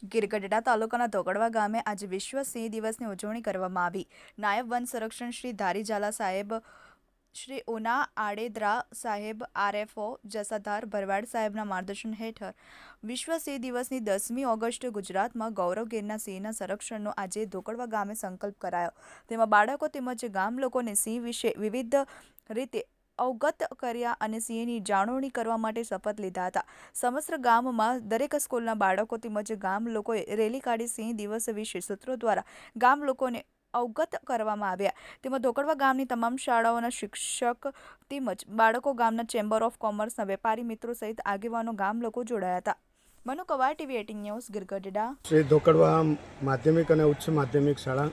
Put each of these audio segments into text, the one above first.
ગીર ગઢડા તાલુકાના ધોકડવા ગામે આજે વિશ્વ સિંહ દિવસની ઉજવણી કરવામાં આવી। નાયબ વન સંરક્ષણ શ્રી ધારીઝાલા સાહેબ, શ્રી ઉના આડેદરા સાહેબ, આરએફઓ જસાધાર ભરવાડ સાહેબના માર્ગદર્શન હેઠળ વિશ્વ સિંહ દિવસની 10મી ઓગસ્ટ ગુજરાતમાં ગૌરવ ગીરના સિંહના સંરક્ષણનો આજે ધોકડવા ગામે સંકલ્પ કરાયો। તેમાં બાળકો તેમજ ગામ લોકોને સિંહ વિશે વિવિધ રીતે અવગત કર્યા અને સિંહની જાળવણી કરવા માટે શપથ લીધા હતા। સમસ્ત ગામમાં દરેક સ્કૂલના બાળકો તેમજ ગામ લોકોએ રેલી કાઢી સિંહ દિવસ વિશે સૂત્રો દ્વારા ગામ લોકોને અવગત કરવામાં આવ્યા। તેમાં ધોકડવા ગામની તમામ શાળાઓના શિક્ષક તેમજ બાળકો, ગામના ચેમ્બર ઓફ કોમર્સના વેપારી મિત્રો સહિત આગેવાનો ગામ લોકો જોડાયા હતા। Manu કવાર, TV 18 news, Gir Gadhada. શ્રી ધોકડવા માધ્યમિક અને ઉચ્ચ માધ્યમિક શાળા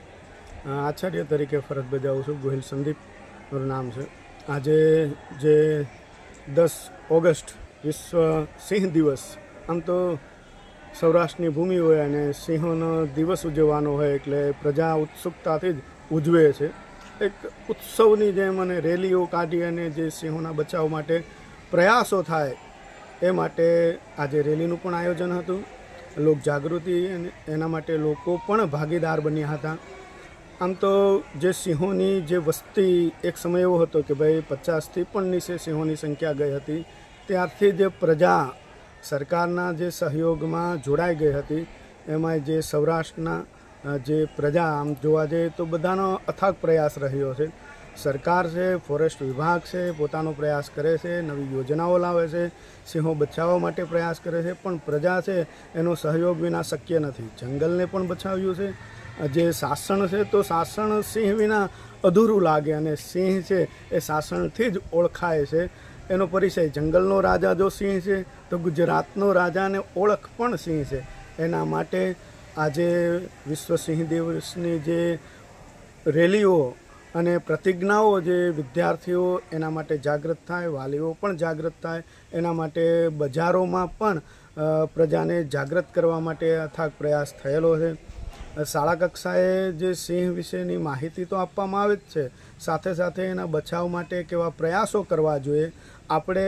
આચાર્ય તરીકે ફરજ બજાવું છું। ગોહિલ સંદીપ મારું નામ છે। આજે જે 10 ઓગસ્ટ વિશ્વ સિંહ દિવસ, આમ તો સૌરાષ્ટ્રની ભૂમિ હોય અને સિંહોનો દિવસ ઉજવવાનો હોય એટલે પ્રજા ઉત્સુકતાથી જ ઉજવે છે। એક ઉત્સવની જેમ અને રેલીઓ કાઢી અને જે સિંહોના બચાવ માટે પ્રયાસો થાય એ માટે આજે રેલીનું પણ આયોજન હતું। લોક જાગૃતિ અને એના માટે લોકો પણ ભાગીદાર બન્યા હતા। આમ તો જે સિંહોની જે વસ્તી એક સમય એવો હતો કે ભાઈ 50થી પણ નીચે સિંહોની સંખ્યા ગઈ હતી। ત્યારથી જે પ્રજા સરકારના જે સહયોગમાં જોડાઈ ગઈ હતી, એમાં જે સૌરાષ્ટ્રના જે પ્રજા આમ જોવા જઈએ તો બધાનો અથાગ પ્રયાસ રહ્યો છે। સરકાર છે, ફોરેસ્ટ વિભાગ છે, પોતાનો પ્રયાસ કરે છે, નવી યોજનાઓ લાવે છે, સિંહો બચાવવા માટે પ્રયાસ કરે છે, પણ પ્રજા છે એનો સહયોગ વિના શક્ય નથી। જંગલને પણ બચાવ્યું છે। જે શાસન છે તો શાસન સિંહ વિના અધૂરું લાગે અને સિંહ છે એ શાસનથી જ ઓળખાય છે। એનો પરિચય જંગલનો રાજા જો સિંહ છે તો ગુજરાતનો રાજાને ઓળખ પણ સિંહ છે। એના માટે આજે વિશ્વ સિંહ દિવસની જે રેલીઓ અને પ્રતિજ્ઞાઓ જે વિદ્યાર્થીઓ એના માટે જાગૃત થાય, વાલીઓ પણ જાગૃત થાય, એના માટે બજારોમાં પણ પ્રજાને જાગૃત કરવા માટે અથાગ પ્રયાસ થયેલો છે। શાળા કક્ષાએ જે સિંહ વિશેની માહિતી તો આપવામાં આવે જ છે, સાથે સાથે એના બચાવ માટે કેવા પ્રયાસો કરવા જોઈએ। આપણે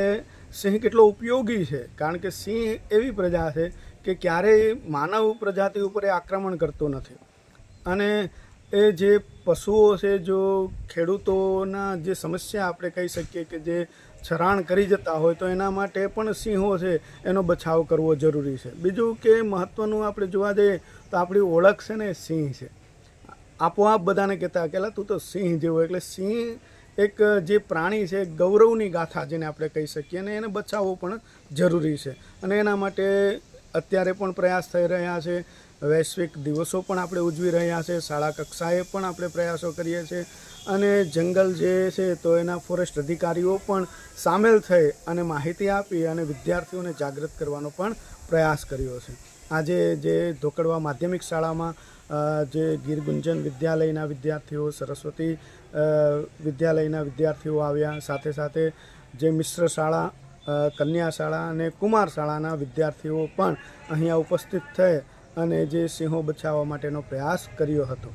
સિંહ કેટલો ઉપયોગી છે, કારણ કે સિંહ એવી પ્રજા છે કે ક્યારેય માનવ પ્રજાતિ ઉપર એ આક્રમણ કરતો નથી અને એ જે પશુઓ છે, જો ખેડૂતોના જે સમસ્યા આપણે કહી શકીએ કે જે ચરાણ કરી જતા હોય તો એના માટે પણ સિંહો છે એનો બચાવ કરવો જરૂરી છે। બીજું કે મહત્ત્વનું આપણે જોવા જઈએ તો આપણી ઓળખ છે ને સિંહ છે। આપોઆપ બધાને કહેતા કે તું તો સિંહ જેવો, એટલે સિંહ એક જે પ્રાણી છે ગૌરવની ગાથા જેને આપણે કહી શકીએ અને એને બચાવવો પણ જરૂરી છે અને એના માટે અત્યારે પણ પ્રયાસ થઈ રહ્યા છે। વૈશ્વિક દિવસો પણ આપણે ઉજવી રહ્યા છે। શાળા કક્ષાએ પણ આપણે પ્રયાસો કરીએ છીએ અને જંગલ જે છે તો એના ફોરેસ્ટ અધિકારીઓ પણ સામેલ થઈ અને માહિતી આપી અને વિદ્યાર્થીઓને જાગૃત કરવાનો પણ પ્રયાસ કર્યો છે। આજે જે ધોકડવા માધ્યમિક શાળામાં જે ગીર ગુંજન વિદ્યાલયના વિદ્યાર્થીઓ, સરસ્વતી વિદ્યાલયના વિદ્યાર્થીઓ આવ્યા, સાથે સાથે જે મિશ્ર શાળા, કન્યા શાળા અને કુમાર શાળાના વિદ્યાર્થીઓ પણ અહીંયા ઉપસ્થિત થઈ અને જે સિંહો બચાવવા માટેનો પ્રયાસ કર્યો હતો।